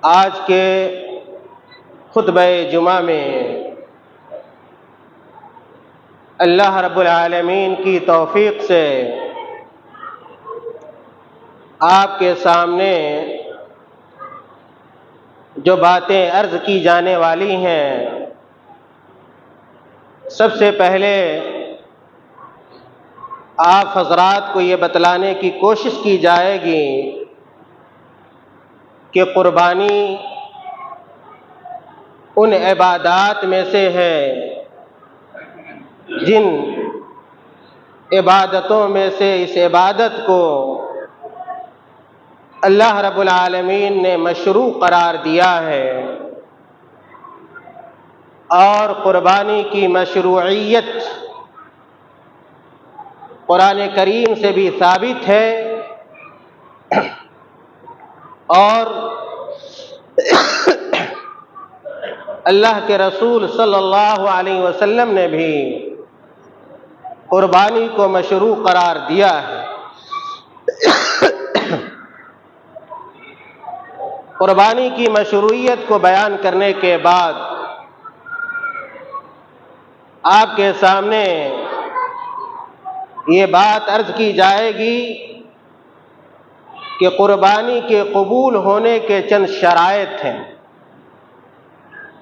آج کے خطبہ جمعہ میں اللہ رب العالمین کی توفیق سے آپ کے سامنے جو باتیں عرض کی جانے والی ہیں، سب سے پہلے آپ حضرات کو یہ بتلانے کی کوشش کی جائے گی کہ قربانی ان عبادات میں سے ہے جن عبادتوں میں سے اس عبادت کو اللہ رب العالمین نے مشروع قرار دیا ہے، اور قربانی کی مشروعیت قرآن کریم سے بھی ثابت ہے، اور اللہ کے رسول صلی اللہ علیہ وسلم نے بھی قربانی کو مشروع قرار دیا ہے۔ قربانی کی مشروعیت کو بیان کرنے کے بعد آپ کے سامنے یہ بات عرض کی جائے گی کہ قربانی کے قبول ہونے کے چند شرائط ہیں۔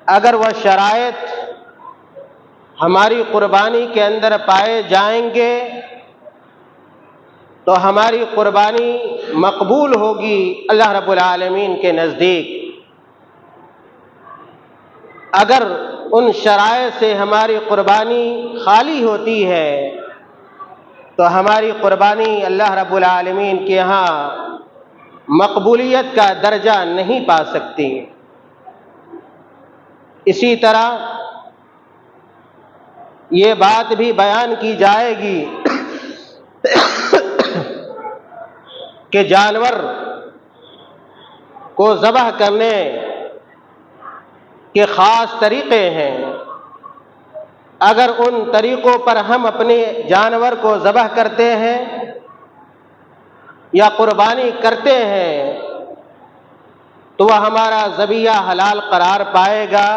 اگر وہ شرائط ہماری قربانی کے اندر پائے جائیں گے تو ہماری قربانی مقبول ہوگی اللہ رب العالمین کے نزدیک۔ اگر ان شرائط سے ہماری قربانی خالی ہوتی ہے تو ہماری قربانی اللہ رب العالمین کے ہاں مقبولیت کا درجہ نہیں پا سکتی۔ اسی طرح یہ بات بھی بیان کی جائے گی کہ جانور کو ذبح کرنے کے خاص طریقے ہیں۔ اگر ان طریقوں پر ہم اپنے جانور کو ذبح کرتے ہیں یا قربانی کرتے ہیں تو وہ ہمارا ذبیحہ حلال قرار پائے گا،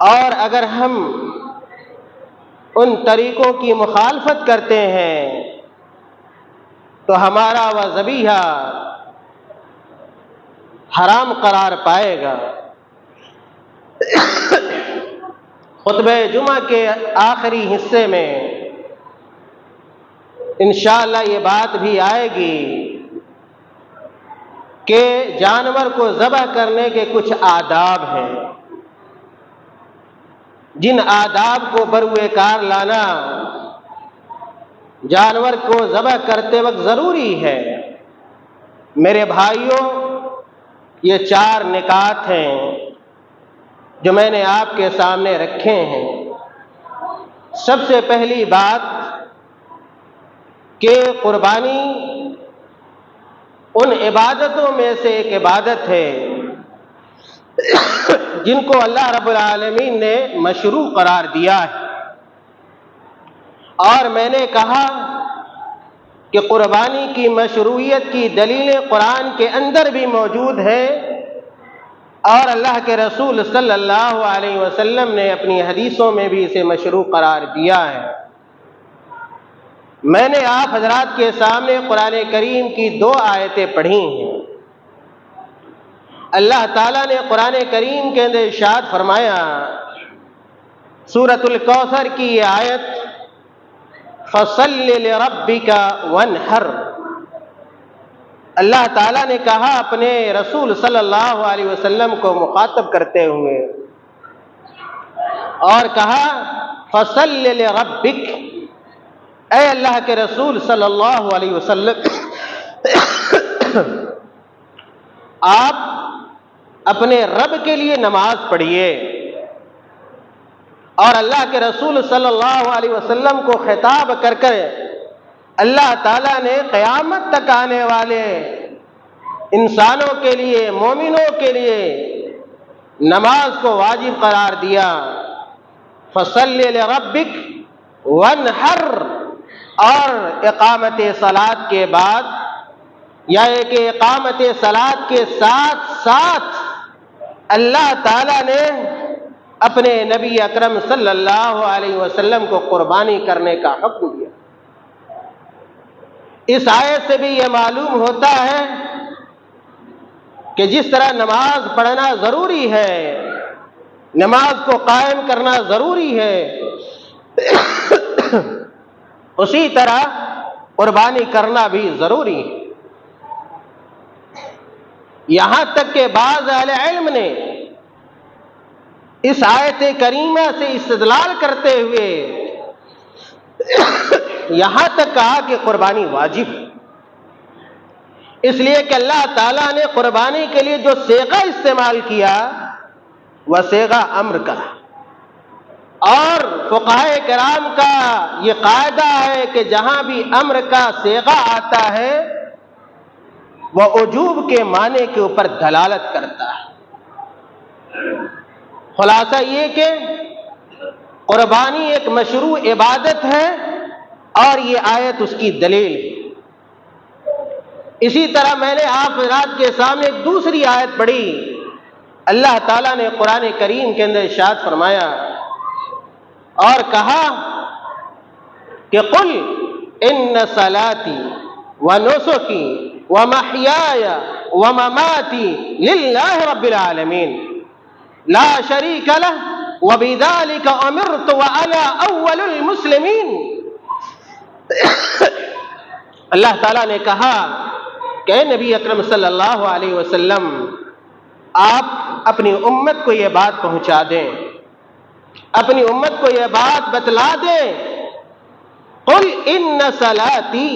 اور اگر ہم ان طریقوں کی مخالفت کرتے ہیں تو ہمارا وہ ذبیحہ حرام قرار پائے گا۔ خطبہ جمعہ کے آخری حصے میں انشاءاللہ یہ بات بھی آئے گی کہ جانور کو ذبح کرنے کے کچھ آداب ہیں، جن آداب کو بروئے کار لانا جانور کو ذبح کرتے وقت ضروری ہے۔ میرے بھائیوں، یہ 4 نکات ہیں جو میں نے آپ کے سامنے رکھے ہیں۔ سب سے پہلی بات کہ قربانی ان عبادتوں میں سے ایک عبادت ہے جن کو اللہ رب العالمین نے مشروع قرار دیا ہے، اور میں نے کہا کہ قربانی کی مشروعیت کی دلیلیں قرآن کے اندر بھی موجود ہیں، اور اللہ کے رسول صلی اللہ علیہ وسلم نے اپنی حدیثوں میں بھی اسے مشروع قرار دیا ہے۔ میں نے آپ حضرات کے سامنے قرآن کریم کی 2 آیتیں پڑھی ہیں۔ اللہ تعالیٰ نے قرآن کریم کے اندر ارشاد فرمایا، سورۃ الکوثر کی یہ آیت، فَصَلِّ لِرَبِّكَ وَانْحَرْ، اللہ تعالیٰ نے کہا اپنے رسول صلی اللہ علیہ وسلم کو مخاطب کرتے ہوئے، اور کہا فَصَلِّ لِرَبِّكَ، اے اللہ کے رسول صلی اللہ علیہ وسلم، آپ اپنے رب کے لیے نماز پڑھیے۔ اور اللہ کے رسول صلی اللہ علیہ وسلم کو خطاب کر کر اللہ تعالیٰ نے قیامت تک آنے والے انسانوں کے لیے، مومنوں کے لیے نماز کو واجب قرار دیا۔ فَصَلِّ لِرَبِّكَ وَانْحَرْ، اور اقامت صلاۃ کے بعد یا کہ اقامت صلاۃ کے ساتھ ساتھ اللہ تعالیٰ نے اپنے نبی اکرم صلی اللہ علیہ وسلم کو قربانی کرنے کا حکم دیا۔ اس آیت سے بھی یہ معلوم ہوتا ہے کہ جس طرح نماز پڑھنا ضروری ہے، نماز کو قائم کرنا ضروری ہے، اسی طرح قربانی کرنا بھی ضروری ہے۔ یہاں تک کہ بعض اہل علم نے اس آیت کریمہ سے استدلال کرتے ہوئے یہاں تک کہا کہ قربانی واجب ہے، اس لیے کہ اللہ تعالیٰ نے قربانی کے لیے جو صیغہ استعمال کیا وہ صیغہ امر کا، اور فقہائے کرام کا یہ قاعدہ ہے کہ جہاں بھی امر کا صیغہ آتا ہے وہ وجوب کے معنی کے اوپر دلالت کرتا ہے۔ خلاصہ یہ کہ قربانی ایک مشروع عبادت ہے اور یہ آیت اس کی دلیل ہے۔ اسی طرح میں نے آپ حضرات کے سامنے ایک دوسری آیت پڑھی، اللہ تعالیٰ نے قرآن کریم کے اندر ارشاد فرمایا اور کہا کہ قل ان صلاتی ونسکی ومحیای ومماتی للہ رب العالمین لا شریک لہ وبذلک امرت وانا اول المسلمین۔ اللہ تعالیٰ نے کہا کہ اے نبی اکرم صلی اللہ علیہ وسلم، آپ اپنی امت کو یہ بات پہنچا دیں، اپنی امت کو یہ بات بتلا دیں، قل ان صلاتی،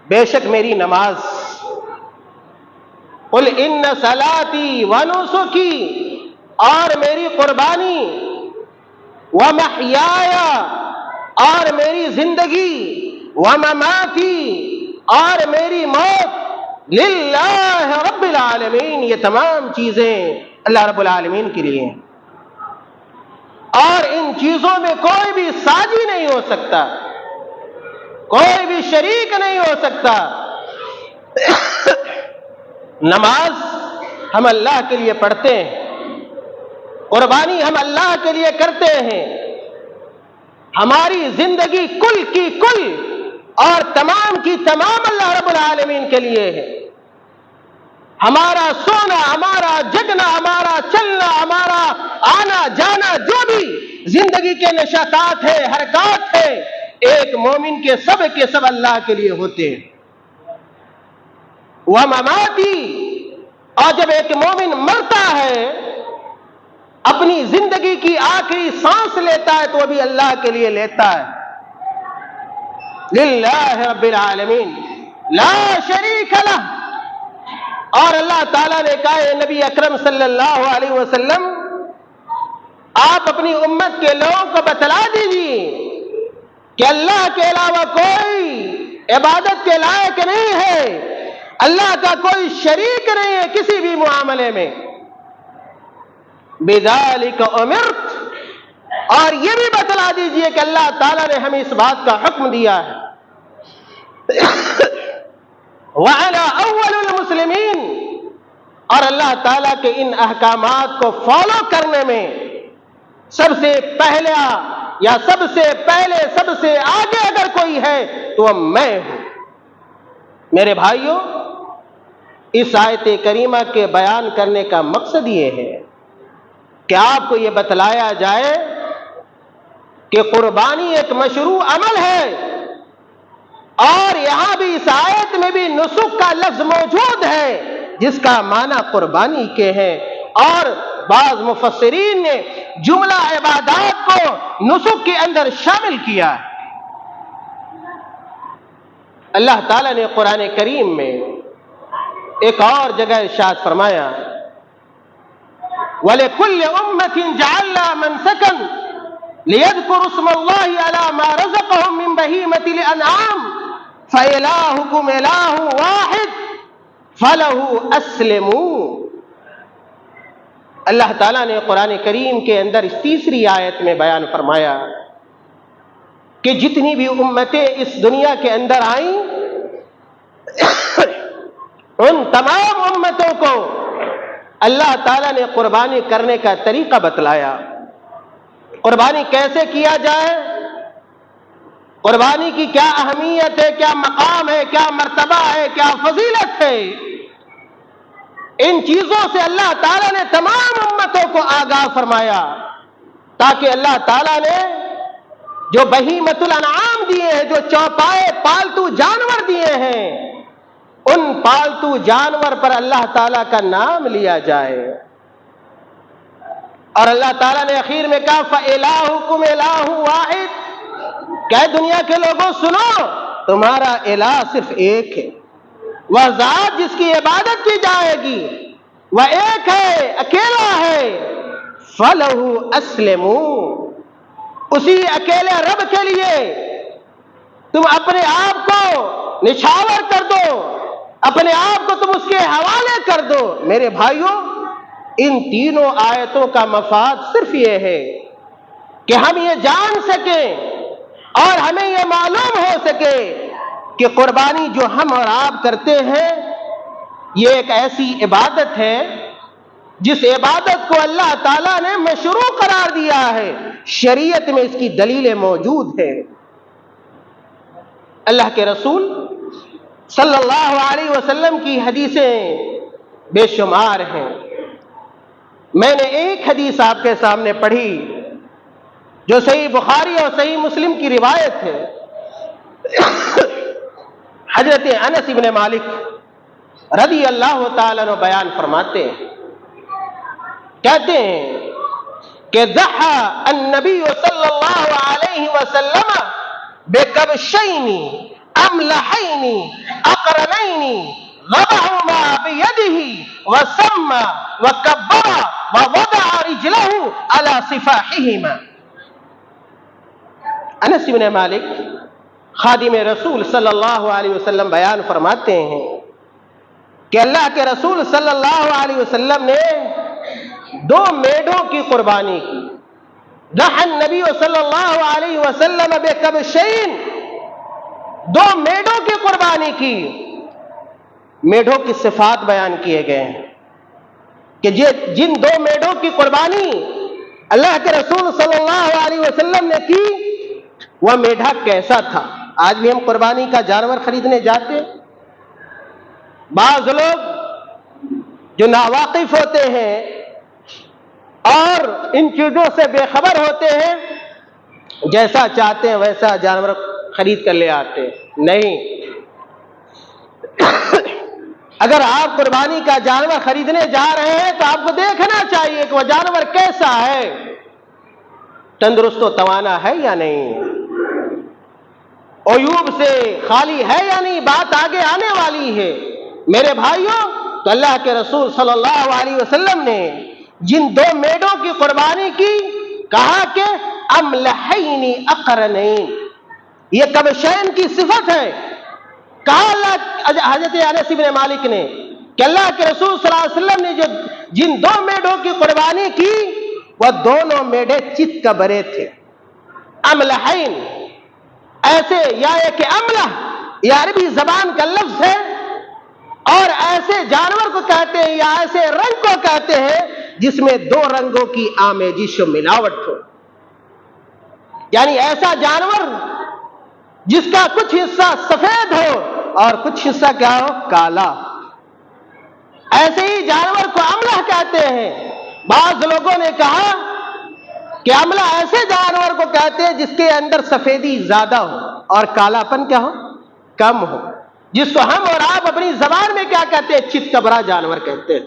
بے شک میری نماز، قل ان صلاتی ونسکی، اور میری قربانی، ومحیای، اور میری زندگی، ومماتی، اور میری موت، للہ رب العالمین، یہ تمام چیزیں اللہ رب العالمین کے لیے ہیں، اور ان چیزوں میں کوئی بھی ساجی نہیں ہو سکتا، کوئی بھی شریک نہیں ہو سکتا۔ نماز ہم اللہ کے لیے پڑھتے ہیں، قربانی ہم اللہ کے لیے کرتے ہیں، ہماری زندگی کل کی کل اور تمام کی تمام اللہ رب العالمین کے لیے ہے۔ ہمارا سونا، ہمارا جگنا، ہمارا چلنا، ہمارا آنا جانا، جو بھی زندگی کے نشاطات ہیں، حرکات ہیں، ایک مومن کے سب اللہ کے لیے ہوتے ہیں۔ ومماتی، اور جب ایک مومن مرتا ہے، اپنی زندگی کی آخری سانس لیتا ہے تو وہ بھی اللہ کے لیے لیتا ہے، للہ رب العالمین لا شریک لہ۔ اور اللہ تعالیٰ نے کہا اے نبی اکرم صلی اللہ علیہ وسلم، آپ اپنی امت کے لوگوں کو بتلا دیجیے کہ اللہ کے علاوہ کوئی عبادت کے لائق نہیں ہے، اللہ کا کوئی شریک نہیں ہے کسی بھی معاملے میں، بذالک امرت، اور یہ بھی بتلا دیجئے کہ اللہ تعالیٰ نے ہمیں اس بات کا حکم دیا ہے، وَأَنَا أَوَّلُ الْمُسْلِمِينَ، اور اللہ تعالیٰ کے ان احکامات کو فالو کرنے میں سب سے پہلا یا سب سے پہلے سب سے آگے اگر کوئی ہے تو وہ میں ہوں۔ میرے بھائیوں، اس آیت کریمہ کے بیان کرنے کا مقصد یہ ہے کہ آپ کو یہ بتلایا جائے کہ قربانی ایک مشروع عمل ہے، اور یہاں بھی اس آیت میں بھی نسک کا لفظ موجود ہے جس کا معنی قربانی کے ہیں، اور بعض مفسرین نے جملہ عبادات کو نسک کے اندر شامل کیا ہے۔ اللہ تعالیٰ نے قرآن کریم میں ایک اور جگہ ارشاد فرمایا وَلِكُلِّ أُمَّةٍ جَعَلْنَا مَنْسَكًا لِيَذْكُرُوا اسْمَ اللَّهِ عَلَى مَا رَزَقَهُم مِّن بَهِيمَةِ الْأَنْعَامِ فَإِلَٰهُكُمْ إِلَٰهٌ وَاحِدٌ فَلَهُ أَسْلِمُوا۔ اللہ تعالیٰ نے قرآن کریم کے اندر اس تیسری آیت میں بیان فرمایا کہ جتنی بھی امتیں اس دنیا کے اندر آئیں ان تمام امتوں کو اللہ تعالیٰ نے قربانی کرنے کا طریقہ بتلایا۔ قربانی کیسے کیا جائے، قربانی کی کیا اہمیت ہے، کیا مقام ہے، کیا مرتبہ ہے، کیا فضیلت ہے، ان چیزوں سے اللہ تعالیٰ نے تمام امتوں کو آگاہ فرمایا، تاکہ اللہ تعالیٰ نے جو بہیمۃ الانعام دیے ہیں، جو چوپائے پالتو جانور دیے ہیں، ان پالتو جانور پر اللہ تعالیٰ کا نام لیا جائے۔ اور اللہ تعالیٰ نے اخیر میں کہا فَإِلَٰهُكُمْ إِلَٰهٌ وَاحِدٌ، کہ دنیا کے لوگوں سنو، تمہارا الہ صرف ایک ہے، وہ ذات جس کی عبادت کی جائے گی وہ ایک ہے، اکیلا ہے، فَلَهُ أَسْلِمُوا، اسی اکیلے رب کے لیے تم اپنے آپ کو نچھاور کر دو، اپنے آپ کو تم اس کے حوالے کر دو۔ میرے بھائیوں، ان تینوں آیتوں کا مفاد صرف یہ ہے کہ ہم یہ جان سکیں اور ہمیں یہ معلوم ہو سکے کہ قربانی جو ہم اور آپ کرتے ہیں یہ ایک ایسی عبادت ہے جس عبادت کو اللہ تعالیٰ نے مشروع قرار دیا ہے، شریعت میں اس کی دلیلیں موجود ہیں۔ اللہ کے رسول صلی اللہ علیہ وسلم کی حدیثیں بے شمار ہیں۔ میں نے ایک حدیث آپ کے سامنے پڑھی جو صحیح بخاری اور صحیح مسلم کی روایت ہے۔ حضرت انس بن مالک رضی اللہ تعالیٰ عنہ بیان فرماتے ہیں، کہتے ہیں کہ ضحى النبی صلی اللہ علیہ وسلم بکبشین املحین اقرنین ذبحهما بيده وسمى وكبر ووضع رجله على صفاحهما۔ انس بن مالک خادم رسول صلی اللہ علیہ وسلم بیان فرماتے ہیں کہ اللہ کے رسول صلی اللہ علیہ وسلم نے 2 میڑوں کی قربانی کی۔ ضحى النبی صلی اللہ علیہ وسلم بکبشین، 2 میڑوں کی قربانی کی۔ میڑوں کی صفات بیان کیے گئے ہیں کہ جن 2 میڑوں کی قربانی اللہ کے رسول صلی اللہ علیہ وسلم نے کی وہ میڑھا کیسا تھا۔ آج بھی ہم قربانی کا جانور خریدنے جاتے، بعض لوگ جو ناواقف ہوتے ہیں اور ان چیزوں سے بے خبر ہوتے ہیں، جیسا چاہتے ہیں ویسا جانور خرید کر لے آتے ہیں۔ نہیں، اگر آپ قربانی کا جانور خریدنے جا رہے ہیں تو آپ کو دیکھنا چاہیے کہ وہ جانور کیسا ہے، تندرست و توانا ہے یا نہیں، عیوب سے خالی ہے یا نہیں، بات آگے آنے والی ہے۔ میرے بھائیوں، تو اللہ کے رسول صلی اللہ علیہ وسلم نے جن 2 میڑوں کی قربانی کی، کہا کہ املحین اقرنین، یہ کبشین کی صفت ہے۔ کہا حضرت انس بن مالک نے کہ اللہ کے رسول صلی اللہ علیہ وسلم نے جن 2 میڑوں کی قربانی کی وہ دونوں میڑے چت کبرے تھے۔ املحین ایسے، یا ایک املح یہ عربی زبان کا لفظ ہے، اور ایسے جانور کو کہتے ہیں یا ایسے رنگ کو کہتے ہیں جس میں 2 رنگوں کی آمیزش و ملاوٹ ہو، یعنی ایسا جانور جس کا کچھ حصہ سفید ہو اور کچھ حصہ کیا ہو، کالا۔ ایسے ہی جانور کو املہ کہتے ہیں۔ بعض لوگوں نے کہا کہ املہ ایسے جانور کو کہتے ہیں جس کے اندر سفیدی زیادہ ہو اور کالا پن کیا ہو، کم ہو، جس کو ہم اور آپ اپنی زبان میں کیا کہتے ہیں، چت کبرا جانور کہتے ہیں۔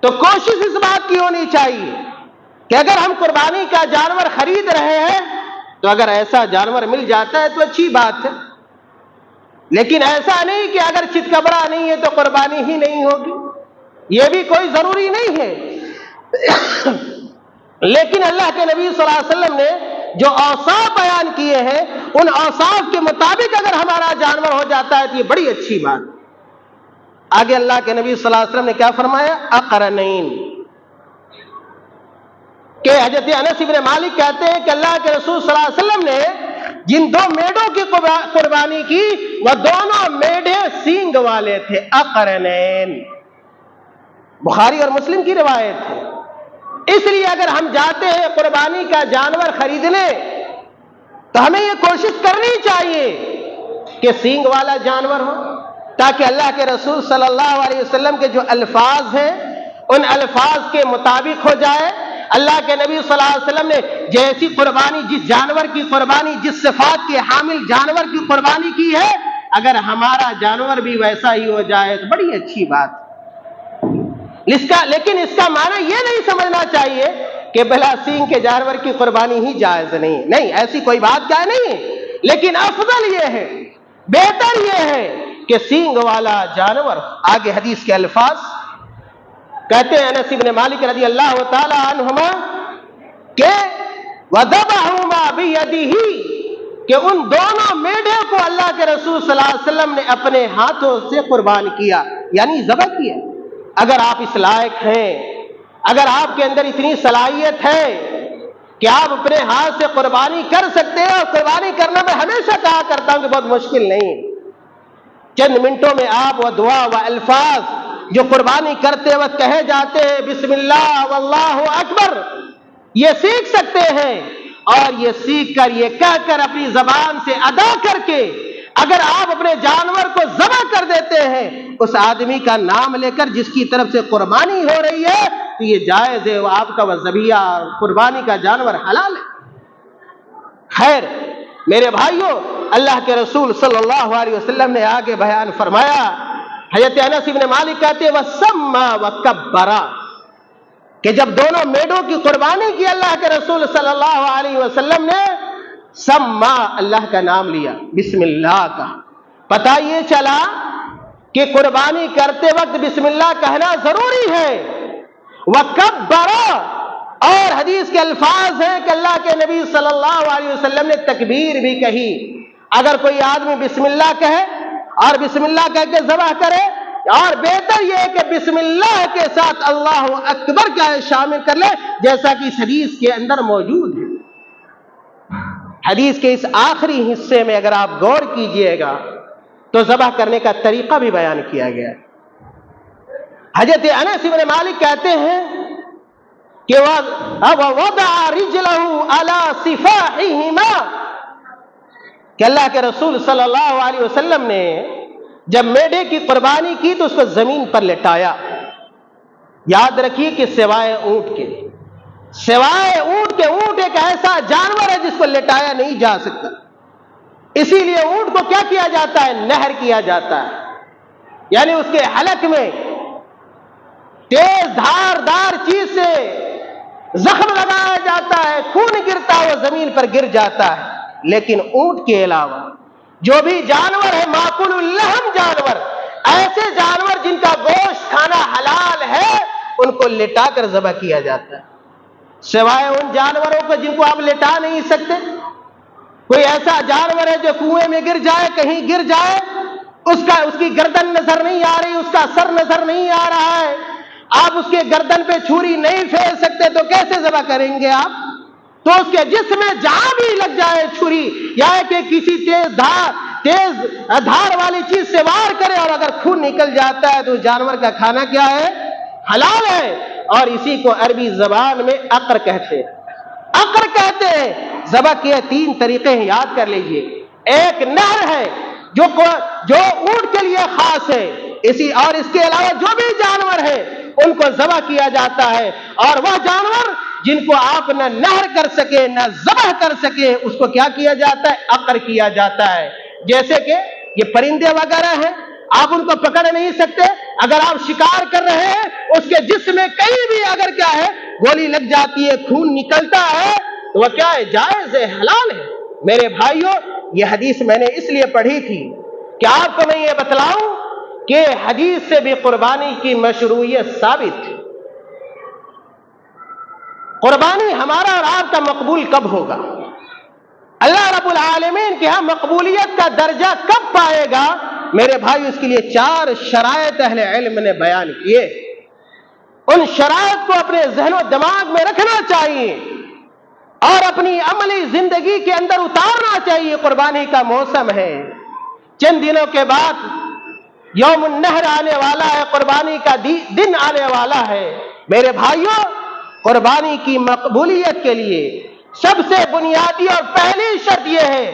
تو کوشش اس بات کی ہونی چاہیے کہ اگر ہم قربانی کا جانور خرید رہے ہیں تو اگر ایسا جانور مل جاتا ہے تو اچھی بات ہے، لیکن ایسا نہیں کہ اگر چت کبرا نہیں ہے تو قربانی ہی نہیں ہوگی، یہ بھی کوئی ضروری نہیں ہے۔ لیکن اللہ کے نبی صلی اللہ علیہ وسلم نے جو اوصاف بیان کیے ہیں ان اوصاف کے مطابق اگر ہمارا جانور ہو جاتا ہے تو یہ بڑی اچھی بات۔ آگے اللہ کے نبی صلی اللہ علیہ وسلم نے کیا فرمایا، اقرنین، کہ حضرت انس بن مالک کہتے ہیں کہ اللہ کے رسول صلی اللہ علیہ وسلم نے جن دو میڈوں کی قربانی کی وہ دونوں میڈے سینگ والے تھے، اقرنین، بخاری اور مسلم کی روایت ہے۔ اس لیے اگر ہم جاتے ہیں قربانی کا جانور خریدنے تو ہمیں یہ کوشش کرنی چاہیے کہ سینگ والا جانور ہو، تاکہ اللہ کے رسول صلی اللہ علیہ وسلم کے جو الفاظ ہیں ان الفاظ کے مطابق ہو جائے۔ اللہ کے نبی صلی اللہ علیہ وسلم نے جیسی قربانی، جس جانور کی قربانی، جس صفات کے حامل جانور کی قربانی کی ہے، اگر ہمارا جانور بھی ویسا ہی ہو جائے تو بڑی اچھی بات۔ لیکن اس کا معنی یہ نہیں سمجھنا چاہیے کہ بلا سینگ کے جانور کی قربانی ہی جائز نہیں، ایسی کوئی بات کیا نہیں ہے، لیکن افضل یہ ہے، بہتر یہ ہے کہ سینگ والا جانور۔ آگے حدیث کے الفاظ کہتے ہیں انس بن مالک رضی اللہ تعالی عنہما کہ وَذَبَحُهُمَا بِيَدِهِ، کہ ان دونوں میڈے کو اللہ کے رسول صلی اللہ علیہ وسلم نے اپنے ہاتھوں سے قربان کیا، یعنی ذبح کیا۔ اگر آپ اس لائق ہیں، اگر آپ کے اندر اتنی صلاحیت ہے کہ آپ اپنے ہاتھ سے قربانی کر سکتے ہیں، اور قربانی کرنا میں ہمیشہ کہا کرتا ہوں کہ بہت مشکل نہیں، چند منٹوں میں آپ وہ دعا و الفاظ جو قربانی کرتے وقت کہے جاتے ہیں، بسم اللہ واللہ اکبر، یہ سیکھ سکتے ہیں، اور یہ سیکھ کر، یہ کہہ کر، اپنی زبان سے ادا کر کے اگر آپ اپنے جانور کو ذبح کر دیتے ہیں، اس آدمی کا نام لے کر جس کی طرف سے قربانی ہو رہی ہے، تو یہ جائز ہے، وہ آپ کا وہ ذبیحہ قربانی کا جانور حلال ہے۔ خیر میرے بھائیوں، اللہ کے رسول صلی اللہ علیہ وسلم نے آگے بیان فرمایا، حضرت انس بن مالک کہتے ہیں وَسَمَّا وَكَبَّرَا، کہ جب دونوں میڈوں کی قربانی کی اللہ کے رسول صلی اللہ علیہ وسلم نے سما، اللہ کا نام لیا، بسم اللہ کا، پتہ یہ چلا کہ قربانی کرتے وقت بسم اللہ کہنا ضروری ہے۔ وَكَبَّرَا، اور حدیث کے الفاظ ہیں کہ اللہ کے نبی صلی اللہ علیہ وسلم نے تکبیر بھی کہی۔ اگر کوئی آدمی بسم اللہ کہے اور بسم اللہ کہہ کے ذبح کرے، اور بہتر یہ ہے کہ بسم اللہ کے ساتھ اللہ اکبر کا شامل کر لے، جیسا کہ اس حدیث کے اندر موجود ہے۔ حدیث کے اس آخری حصے میں اگر آپ غور کیجئے گا تو ذبح کرنے کا طریقہ بھی بیان کیا گیا ہے۔ حضرت انس بن مالک کہتے ہیں کہ وَوَضَعَ رِجْلَهُ عَلَى صِفَاحِهِمَا، کہ اللہ کے رسول صلی اللہ علیہ وسلم نے جب میڈے کی قربانی کی تو اس کو زمین پر لٹایا۔ یاد رکھیے کہ سوائے اونٹ کے، اونٹ ایک ایسا جانور ہے جس کو لٹایا نہیں جا سکتا، اسی لیے اونٹ کو کیا کیا جاتا ہے؟ نہر کیا جاتا ہے، یعنی اس کے حلق میں تیز دھاردار چیز سے زخم لگایا جاتا ہے، خون گرتا ہے، وہ زمین پر گر جاتا ہے۔ لیکن اونٹ کے علاوہ جو بھی جانور ہے معقول اللحم جانور، ایسے جانور جن کا گوشت کھانا حلال ہے، ان کو لٹا کر ذبح کیا جاتا ہے، سوائے ان جانوروں کو جن کو آپ لٹا نہیں سکتے۔ کوئی ایسا جانور ہے جو کنویں میں گر جائے، کہیں گر جائے، اس کی گردن نظر نہیں آ رہی، اس کا سر نظر نہیں آ رہا ہے، آپ اس کے گردن پہ چھری نہیں پھیر سکتے، تو کیسے ذبح کریں گے آپ؟ تو اس کے جسم میں جہاں بھی لگ جائے چھری، یا کہ کسی تیز دھار والی چیز سے وار کرے اور اگر خون نکل جاتا ہے تو اس جانور کا کھانا کیا ہے؟ حلال ہے۔ اور اسی کو عربی زبان میں عقر کہتے ہیں۔ عقر کہتے ہیں ذبح کے 3 طریقے ہیں، یاد کر لیجئے۔ ایک نہر ہے جو اونٹ کے لیے خاص ہے، اور اس کے علاوہ جو بھی جانور ہے ان کو ذبح کیا جاتا ہے، اور وہ جانور جن کو آپ نہ نہر کر سکے نہ ذبح کر سکے اس کو کیا کیا جاتا ہے؟ عقر کیا جاتا ہے۔ جیسے کہ یہ پرندے وغیرہ ہیں، آپ ان کو پکڑ نہیں سکتے، اگر آپ شکار کر رہے ہیں اس کے جسم میں کہیں بھی اگر کیا ہے گولی لگ جاتی ہے، خون نکلتا ہے، تو وہ کیا ہے؟ جائز ہے، حلال ہے۔ میرے بھائیوں، یہ حدیث میں نے اس لیے پڑھی تھی کہ آپ کو میں یہ بتلاؤں کہ حدیث سے بھی قربانی کی مشروعیت ثابت ہے۔ قربانی ہمارا اور آپ کا مقبول کب ہوگا؟ اللہ رب العالمین کے ہاں مقبولیت کا درجہ کب پائے گا؟ میرے بھائی، اس کے لیے 4 شرائط اہل علم نے بیان کیے، ان شرائط کو اپنے ذہن و دماغ میں رکھنا چاہیے۔ اور اپنی عملی زندگی کے اندر اتارنا چاہیے۔ قربانی کا موسم ہے، چند دنوں کے بعد یوم النحر آنے والا ہے، قربانی کا دن آنے والا ہے۔ میرے بھائیوں، قربانی کی مقبولیت کے لیے سب سے بنیادی اور پہلی شرط یہ ہے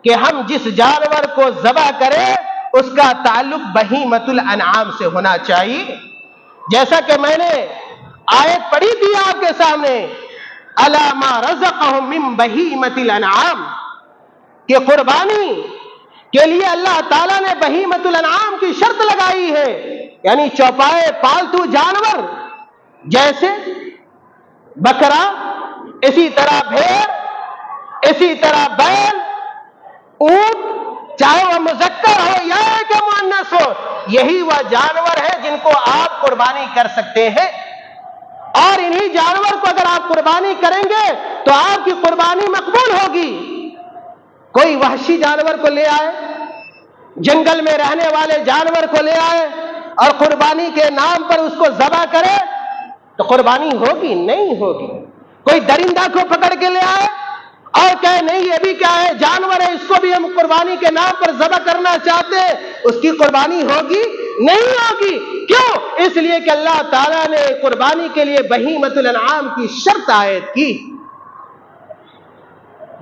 کہ ہم جس جانور کو ذبح کریں اس کا تعلق بہیمۃ الانعام سے ہونا چاہیے۔ جیسا کہ میں نے آیت پڑھی تھی آپ کے سامنے، الا ما رزقهم من بہیمۃ الانعام، کہ قربانی کے لیے اللہ تعالیٰ نے بہیمۃ الانعام کی شرط لگائی ہے، یعنی چوپائے پالتو جانور جیسے بکرا، اسی طرح بھیڑ، اسی طرح بیل، اونٹ، چاہے وہ مذکر ہو یا کہ مؤنث ہو، یہی وہ جانور ہیں جن کو آپ قربانی کر سکتے ہیں۔ اور انہی جانور کو اگر آپ قربانی کریں گے تو آپ کی قربانی مقبول ہوگی۔ کوئی وحشی جانور کو لے آئے، جنگل میں رہنے والے جانور کو لے آئے اور قربانی کے نام پر اس کو ذبح کرے تو قربانی ہوگی؟ نہیں ہوگی۔ کوئی درندہ کو پکڑ کے لے آئے اور کہے نہیں یہ بھی کیا ہے، جانور ہے، اس کو بھی ہم قربانی کے نام پر ذبح کرنا چاہتے ہیں، اس کی قربانی ہوگی؟ نہیں ہوگی۔ کیوں؟ اس لیے کہ اللہ تعالیٰ نے قربانی کے لیے بہیمۃ الانعام کی شرط عائد کی۔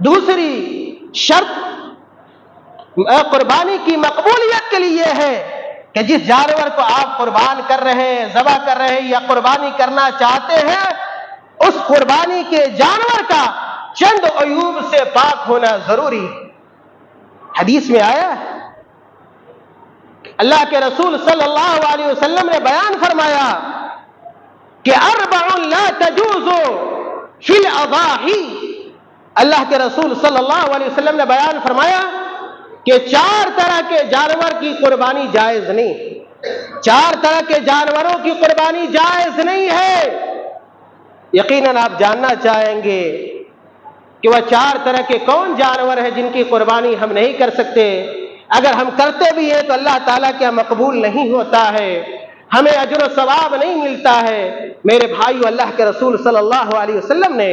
دوسری شرط قربانی کی مقبولیت کے لیے ہے کہ جس جانور کو آپ قربان کر رہے ہیں، ذبح کر رہے ہیں یا قربانی کرنا چاہتے ہیں، اس قربانی کے جانور کا چند عیوب سے پاک ہونا ضروری ہے۔ حدیث میں آیا ہے، اللہ کے رسول صلی اللہ علیہ وسلم نے بیان فرمایا کہ اربع لا تجوز فی الاضاحی، اللہ کے رسول صلی اللہ علیہ وسلم نے بیان فرمایا کہ 4 طرح کے جانور کی قربانی جائز نہیں، 4 طرح کے جانوروں کی قربانی جائز نہیں ہے۔ یقیناً آپ جاننا چاہیں گے کہ وہ 4 طرح کے کون جانور ہیں جن کی قربانی ہم نہیں کر سکتے، اگر ہم کرتے بھی ہیں تو اللہ تعالیٰ کے مقبول نہیں ہوتا ہے، ہمیں اجر و ثواب نہیں ملتا ہے۔ میرے بھائیو، اللہ کے رسول صلی اللہ علیہ وسلم نے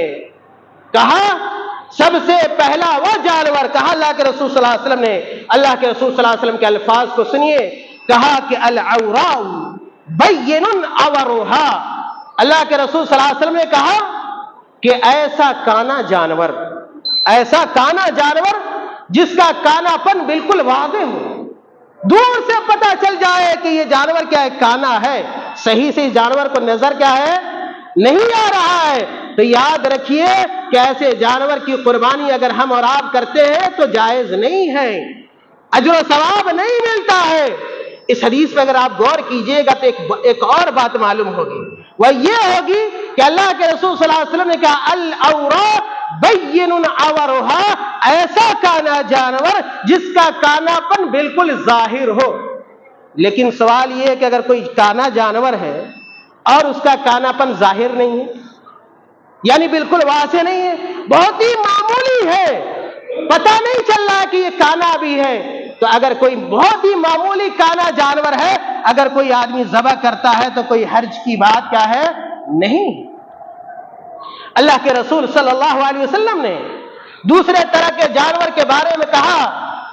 کہا سب سے پہلا وہ جانور، کہا اللہ کے رسول صلی اللہ علیہ وسلم نے، اللہ کے رسول صلی اللہ علیہ وسلم کے الفاظ کو سنیے، کہا کہ العوراء بین عورها، اللہ کے رسول صلی اللہ علیہ وسلم نے کہا کہ ایسا کانا جانور، ایسا کانا جانور جس کا کانا پن بالکل واضح ہو، دور سے پتہ چل جائے کہ یہ جانور کیا ہے، کانا ہے، صحیح سے اس جانور کو نظر کیا ہے، نہیں آ رہا ہے، تو یاد رکھیے کہ ایسے جانور کی قربانی اگر ہم اور آپ کرتے ہیں تو جائز نہیں ہے، اجر و ثواب نہیں ملتا ہے۔ اس حدیث پہ اگر آپ غور کیجئے گا تو ایک اور بات معلوم ہوگی، وہ یہ ہوگی کہ اللہ کے رسول صلی اللہ علیہ وسلم نے کہا العوراء بین عورها، ایسا کانا جانور جس کا کانا پن بالکل ظاہر ہو۔ لیکن سوال یہ ہے کہ اگر کوئی کانا جانور ہے اور اس کا کانا پن ظاہر نہیں ہے، یعنی بالکل واضح نہیں ہے، بہت ہی معمولی ہے، پتہ نہیں چل رہا ہے کہ یہ کانا بھی ہے، تو اگر کوئی بہت ہی معمولی کانا جانور ہے، اگر کوئی آدمی ذبح کرتا ہے تو کوئی حرج کی بات کیا ہے، نہیں۔ اللہ کے رسول صلی اللہ علیہ وسلم نے دوسرے طرح کے جانور کے بارے میں کہا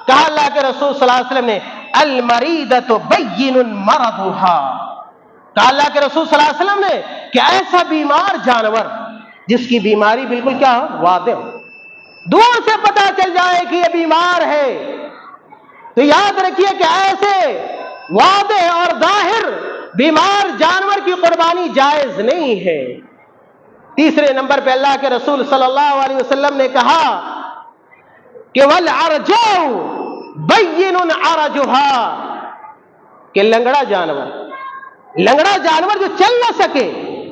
اللہ کے رسول صلی اللہ علیہ وسلم نے المریدۃ بین مرضها، کہا اللہ کے رسول صلی اللہ علیہ وسلم نے کہ ایسا بیمار جانور جس کی بیماری بالکل کیا ہو، واضح ہو، دور سے پتہ چل جائے کہ یہ بیمار ہے، تو یاد رکھیے کہ ایسے واضح اور ظاہر بیمار جانور کی قربانی جائز نہیں ہے۔ تیسرے نمبر پہ اللہ کے رسول صلی اللہ علیہ وسلم نے کہا کہ والعرجاء بین عرجها، کہ لنگڑا جانور جو چل نہ سکے،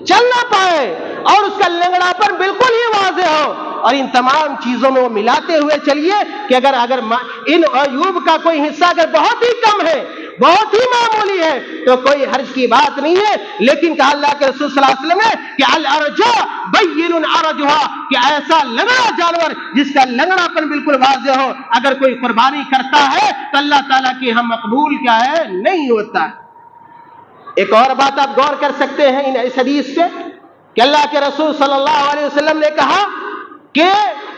چل نہ پائے اور اس کا لنگڑا پر بالکل ہی واضح ہو، اور ان تمام چیزوں میں وہ ملاتے ہوئے چلیے کہ اگر ان عیوب کا کوئی حصہ اگر بہت ہی کم ہے، بہت ہی معمولی ہے تو کوئی حرج کی بات نہیں ہے، لیکن کہا اللہ کے رسول صلی اللہ علیہ وسلم نے کہ الارجاء بین عرجها، کہ ایسا لنگڑا جانور جس کا لنگڑا پن بالکل واضح ہو اگر کوئی قربانی کرتا ہے تو اللہ تعالیٰ کی ہم مقبول کیا ہے، نہیں ہوتا ہے۔ ایک اور بات آپ غور کر سکتے ہیں اس حدیث سے کہ اللہ کے رسول صلی اللہ علیہ وسلم نے کہا کہ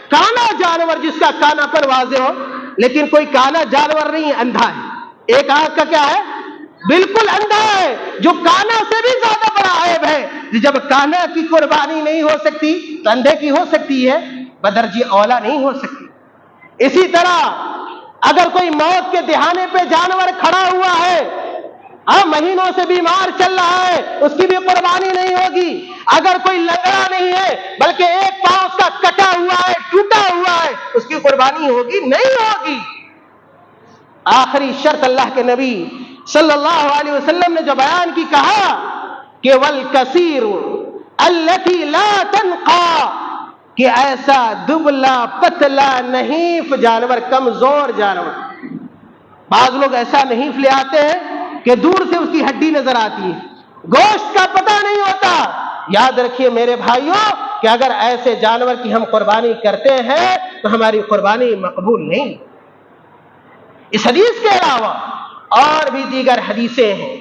کانا جانور جس کا کانا پر واضح ہو، لیکن کوئی کانا جانور نہیں ہے، اندھا ہے، ایک آنکھ کا کیا ہے؟ بالکل اندھا ہے، جو کانا سے بھی زیادہ بڑا عیب ہے۔ جب کانا کی قربانی نہیں ہو سکتی تو اندھے کی ہو سکتی ہے، بدرجہ اولا نہیں ہو سکتی۔ اسی طرح اگر کوئی موت کے دہانے پہ جانور کھڑا ہوا ہے، مہینوں سے بیمار چل رہا ہے، اس کی بھی قربانی نہیں ہوگی۔ اگر کوئی لنگڑا نہیں ہے بلکہ ایک پاؤں اس کا کٹا ہوا ہے، ٹوٹا ہوا ہے، اس کی قربانی ہوگی؟ نہیں ہوگی۔ آخری شرط اللہ کے نبی صلی اللہ علیہ وسلم نے جو بیان کی، کہا کہ والکثیر التی لا تنقى، کہ ایسا دبلا پتلا نحیف جانور، کمزور جانور۔ بعض لوگ ایسا نحیف لے آتے ہیں کہ دور سے اس کی ہڈی نظر آتی ہے، گوشت کا پتہ نہیں ہوتا۔ یاد رکھیے میرے بھائیوں کہ اگر ایسے جانور کی ہم قربانی کرتے ہیں تو ہماری قربانی مقبول نہیں۔ اس حدیث کے علاوہ اور بھی دیگر حدیثیں ہیں،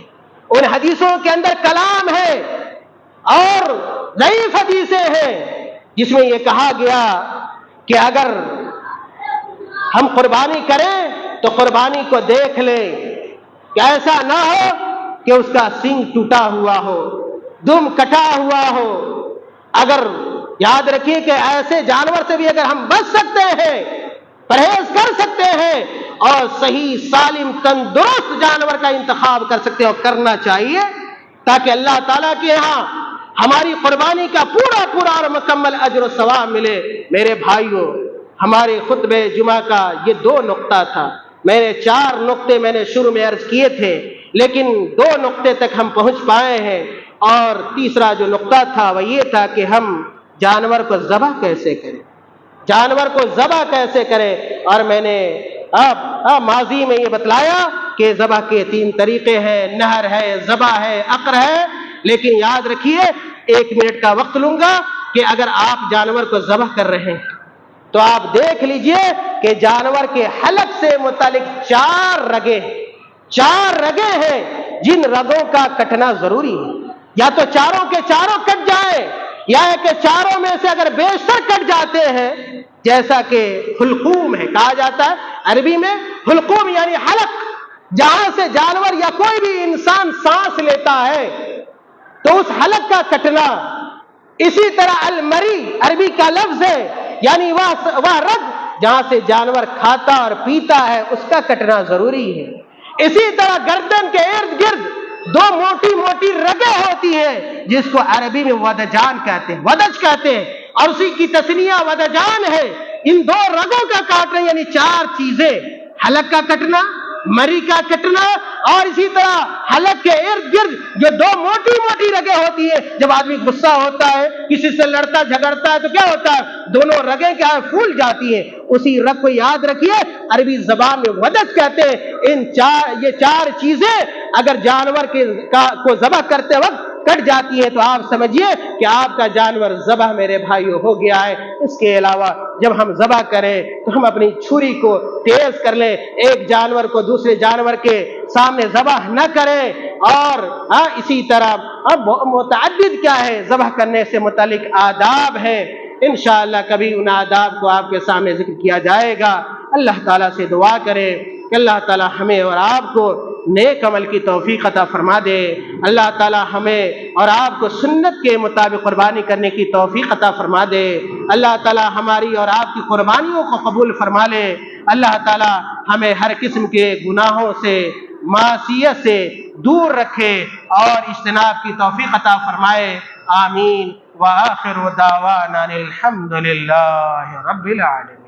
ان حدیثوں کے اندر کلام ہے اور ضعیف حدیثیں ہیں جس میں یہ کہا گیا کہ اگر ہم قربانی کریں تو قربانی کو دیکھ لیں کہ ایسا نہ ہو کہ اس کا سینگ ٹوٹا ہوا ہو، دم کٹا ہوا ہو۔ اگر یاد رکھیے کہ ایسے جانور سے بھی اگر ہم بچ سکتے ہیں، پرہیز کر سکتے ہیں اور صحیح سالم تندرست جانور کا انتخاب کر سکتے ہیں، اور کرنا چاہیے تاکہ اللہ تعالیٰ کے ہاں ہماری قربانی کا پورا پورا اور مکمل اجر و ثواب ملے۔ میرے بھائیوں، ہمارے خطبہ جمعہ کا یہ 2 نقطہ تھا۔ میں نے 4 نقطے میں نے شروع میں عرض کیے تھے، لیکن 2 نقطے تک ہم پہنچ پائے ہیں، اور تیسرا جو نقطہ تھا وہ یہ تھا کہ ہم جانور کو ذبح کیسے کریں، جانور کو ذبح کیسے کریں۔ اور میں نے ماضی میں یہ بتلایا کہ ذبح کے 3 طریقے ہیں، نہر ہے، ذبح ہے، عقر ہے۔ لیکن یاد رکھیے 1 منٹ کا وقت لوں گا کہ اگر آپ جانور کو ذبح کر رہے ہیں تو آپ دیکھ لیجئے کہ جانور کے حلق سے متعلق 4 رگیں ہیں جن رگوں کا کٹنا ضروری ہے۔ یا تو چاروں کے چاروں کٹ جائیں، یا کہ چاروں میں سے اگر بیشتر کٹ جاتے ہیں، جیسا کہ حلقوم ہے، کہا جاتا ہے عربی میں حلقوم یعنی حلق، جہاں سے جانور یا کوئی بھی انسان سانس لیتا ہے تو اس حلق کا کٹنا۔ اسی طرح المری عربی کا لفظ ہے، یعنی وہ رگ جہاں سے جانور کھاتا اور پیتا ہے، اس کا کٹنا ضروری ہے۔ اسی طرح گردن کے ارد گرد 2 موٹی موٹی رگیں ہوتی ہیں جس کو عربی میں ودجان کہتے ہیں، ودج کہتے ہیں، اور اسی کی تسنیہ ودجان ہے۔ ان 2 رگوں کا کاٹنا یعنی 4 چیزیں، حلق کا کٹنا، مری کا کٹنا، اور اسی طرح حلق کے ارد گرد جو 2 موٹی موٹی رگیں ہوتی ہیں۔ جب آدمی غصہ ہوتا ہے، کسی سے لڑتا جھگڑتا ہے تو کیا ہوتا ہے؟ دونوں رگیں کیا ہے؟ پھول جاتی ہیں۔ اسی رگ کو یاد رکھیے عربی زبان میں ودج کہتے ہیں۔ یہ 4 چیزیں اگر جانور کو ذبح کرتے وقت کٹ جاتی ہے تو آپ سمجھیے کہ آپ کا جانور ذبح میرے بھائیو ہو گیا ہے۔ اس کے علاوہ جب ہم ذبح کریں تو ہم اپنی چھری کو تیز کر لیں، ایک جانور کو دوسرے جانور کے سامنے ذبح نہ کریں۔ اور اسی طرح متعدد کیا ہے ذبح کرنے سے متعلق آداب ہیں، انشاءاللہ کبھی ان آداب کو آپ کے سامنے ذکر کیا جائے گا۔ اللہ تعالیٰ سے دعا کریں کہ اللہ تعالیٰ ہمیں اور آپ کو نیک عمل کی توفیق عطا فرما دے۔ اللہ تعالیٰ ہمیں اور آپ کو سنت کے مطابق قربانی کرنے کی توفیق عطا فرما دے۔ اللہ تعالیٰ ہماری اور آپ کی قربانیوں کو قبول فرما لے۔ اللہ تعالیٰ ہمیں ہر قسم کے گناہوں سے، معصیت سے دور رکھے اور اجتناب کی توفیق عطا فرمائے۔ آمین۔ وآخر دعوانا الحمد للہ رب العالمین۔